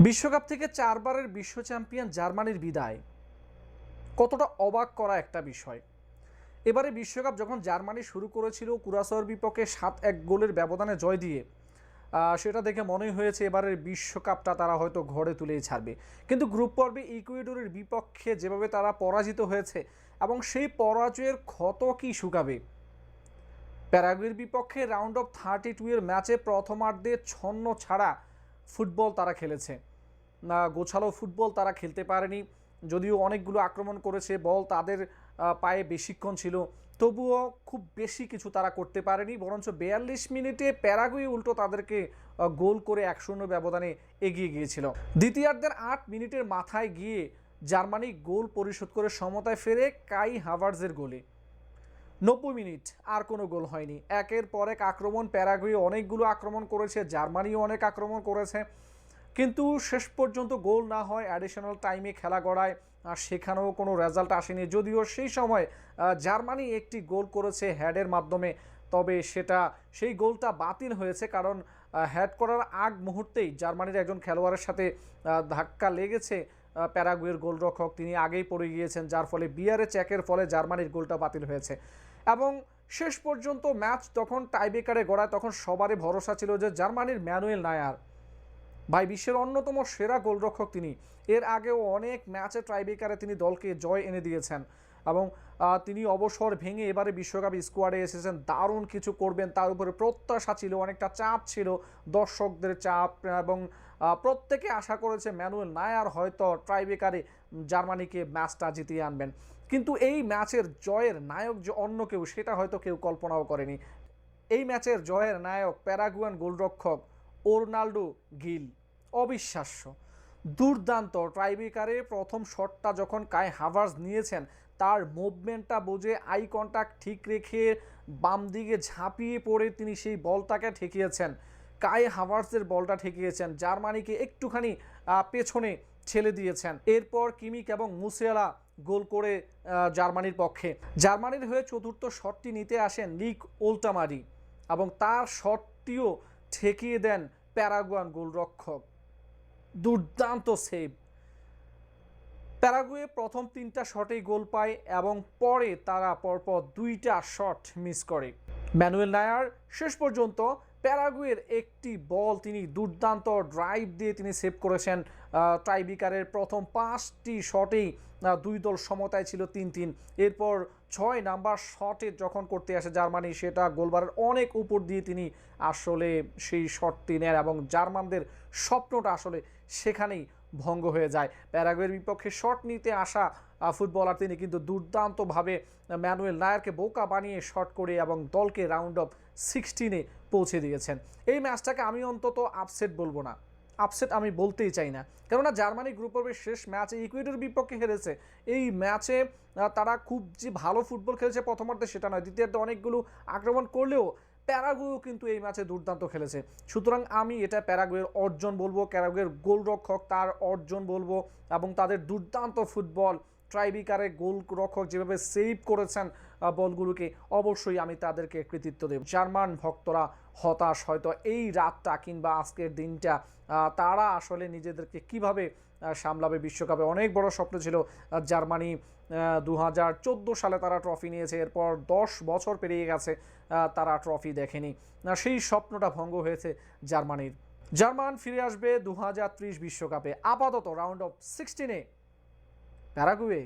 বিশ্বকাপ থেকে চারবারের বিশ্ব চ্যাম্পিয়ন জার্মানির বিদায় কতটা অবাক করা একটা বিষয়। এবারে বিশ্বকাপ যখন জার্মানি শুরু করেছিল কুরাসাওর বিপক্ষে 7-1 গোলের ব্যবধানে জয় দিয়ে, সেটা দেখে মনে হয়েছে এবারের বিশ্বকাপটা তারা হয়তো ঘরে তুলেই ছাড়বে। কিন্তু গ্রুপ পর্বে ইকুয়েডরের বিপক্ষে যেভাবে তারা পরাজিত হয়েছে এবং সেই পরাজয়ের ক্ষত কি শুকাবে। প্যারাগুয়ের বিপক্ষে রাউন্ড অফ 32 এর ম্যাচে প্রথমার্ধে ছন্ন ছাড়া ফুটবল তারা খেলেছে, না গোছালো ফুটবল তারা খেলতে পারেনি। যদিও অনেকগুলো আক্রমণ করেছে, বল তাদের পায়ে বেশিক্ষণ ছিল, তবুও খুব বেশি কিছু তারা করতে পারেনি। বরঞ্চ 42 মিনিটে প্যারাগুয়ে উল্টো তাদেরকে গোল করে 1-0 ব্যবধানে এগিয়ে গিয়েছিল। দ্বিতীয়ার্ধের 8 মিনিটের মাথায় গিয়ে জার্মানি গোল পরিশোধ করে সমতায় ফেরে কাই হাভার্টজের গোলে। 90 মিনিট আর কোনো গোল হয়নি। একের পর এক আক্রমণ, প্যারাগুয়ে অনেকগুলো আক্রমণ করেছে, জার্মানিও অনেক আক্রমণ করেছে, কিন্তু শেষ পর্যন্ত গোল না হয়। অ্যাডিশনাল টাইমে খেলা গড়ায়, আর সেখানেও কোনো রেজাল্ট আসেনি। যদিও সেই সময় জার্মানি একটি গোল করেছে হেডের মাধ্যমে, তবে সেই গোলটা বাতিল হয়েছে, কারণ হেড করার আগ মুহূর্তেই জার্মানির একজন খেলোয়াড়ের সাথে ধাক্কা লেগেছে। প্যারাগুয়ের গোলরক্ষক তিনি আগেই পড়ে গিয়েছেন, যার ফলে বিয়ারে চেকের ফলে জার্মানির গোলটা বাতিল হয়েছে। এবং শেষ পর্যন্ত ম্যাচ তখন টাইব্রেকারে গড়ায়, তখন সবারই ভরসা ছিল যে জার্মানির ম্যানুয়েল নায়ার ভাই বিশ্বের অন্যতম সেরা গোলরক্ষক তিনি। এর আগেও অনেক ম্যাচে টাইব্রেকারে তিনি দলকে জয় এনে দিয়েছেন, এবং তিনি অবসর ভেঙে এবারে বিশ্বকাপ স্কোয়াডে এসেছেন, দারুণ কিছু করবেন তার উপরে প্রত্যাশা ছিল, অনেকটা চাপ ছিল, দর্শকদের চাপ, এবং প্রত্যেকে আশা করেছে ম্যানুয়েল নায়ার হয়তো টাইব্রেকারে জার্মানিকে ম্যাচটা জিতিয়ে আনবেন। কিন্তু এই ম্যাচের জয়ের নায়ক যে অন্য কেউ, সেটা হয়তো কেউ কল্পনাও করেনি। এই ম্যাচের জয়ের নায়ক প্যারাগুয়ান গোলরক্ষক ওরনাল্ডো গিল। অবিশ্বাস্য, দুর্দান্ত। টাইব্রেকারে প্রথম শটটা যখন কাই হাভার্টজ নিয়েছেন, তার মুভমেন্টটা বুঝে আই কন্ট্যাক্ট ঠিক রেখে বাম দিকে ঝাঁপিয়ে পড়ে তিনি সেই বলটাকে ঠেকিয়েছেন। কাই হাভার্টজের বলটা ঠেকিয়েছেন, জার্মানিকে একটুখানি পেছনে ছেলে দিয়েছেন। এরপর কিমিক এবং মুসিয়ালা গোল করে জার্মানির পক্ষে। জার্মানির হয়ে চতুর্থ শটটি নিতে আসেন লিক ওল্টামারি, এবং তার শটটিও ঠেকিয়ে দেন প্যারাগুয়ান গোলরক্ষক। দুর্দান্ত সেভ। প্যারাগুয়ে প্রথম 3টা শটেই গোল পায়, এবং পরে তারা পরপর 2টা শট মিস করে। ম্যানুয়েল নায়ার শেষ পর্যন্ত প্যারাগুয়ের একটি বল তিনি দুর্দান্ত ড্রাইভ দিয়ে তিনি সেভ করেছেন। টাইব্রেকারের প্রথম 5টি শটেই দুই দল সমতায় ছিল 3-3। এরপর 6 নাম্বার শটে যখন করতে আসে জার্মানি, সেটা গোলবারের অনেক উপর দিয়ে তিনি আসলে সেই শটটি নেন, এবং জার্মানদের স্বপ্নটা আসলে সেখানেই ভঙ্গ হয়ে যায়। প্যারাগুয়ের বিপক্ষে শট নিতে আসা ফুটবলার তিনি কিন্তু দুর্দান্তভাবে ম্যানুয়েল নায়ারকে বোকা বানিয়ে শট করে এবং দলকে রাউন্ড অফ 16-এ পৌঁছে দিয়েছেন। এই ম্যাচটাকে আমি অন্তত আপসেট বলবো না, আপসেট আমি বলতেই চাই না, কেননা জার্মানি গ্রুপ পর্বের শেষ ম্যাচে ইকুয়েডরের বিপক্ষে হেরেছে। এই ম্যাচে তারা খুব যে ভালো ফুটবল খেলেছে প্রথমার্ধে সেটা নয়, দ্বিতীয়ার্ধে অনেকগুলো আক্রমণ করলেও প্যারাগুয়েও কিন্তু এই ম্যাচে দুর্দান্ত খেলেছে। সুতরাং আমি এটা প্যারাগুয়ের অর্জন বলবো, প্যারাগুয়ের গোলরক্ষক তার অর্জন বলবো, এবং তাদের দুর্দান্ত ফুটবল, ট্রাইব্রেকারে গোলরক্ষক যেভাবে সেভ করেছেন বলগুলোকে, অবশ্যই আমি তাদেরকে কৃতিত্ব দেব। জার্মান ভক্তরা হতাশ হয়তো এই রাতটা কিংবা আজকের দিনটা, তারা আসলে নিজেদেরকে কিভাবে সামলাবে। বিশ্বকাপে অনেক বড় স্বপ্ন ছিল জার্মানি, 2014 সালে তারা ট্রফি নিয়েছে, এরপর 10 বছর পেরিয়ে গেছে তারা ট্রফি দেখেনি। সেই স্বপ্নটা ভঙ্গ হয়েছে জার্মানির। জার্মান ফিরে আসবে 2030 বিশ্বকাপে। আপাতত রাউন্ড অফ 16-এ প্যারাগুয়ে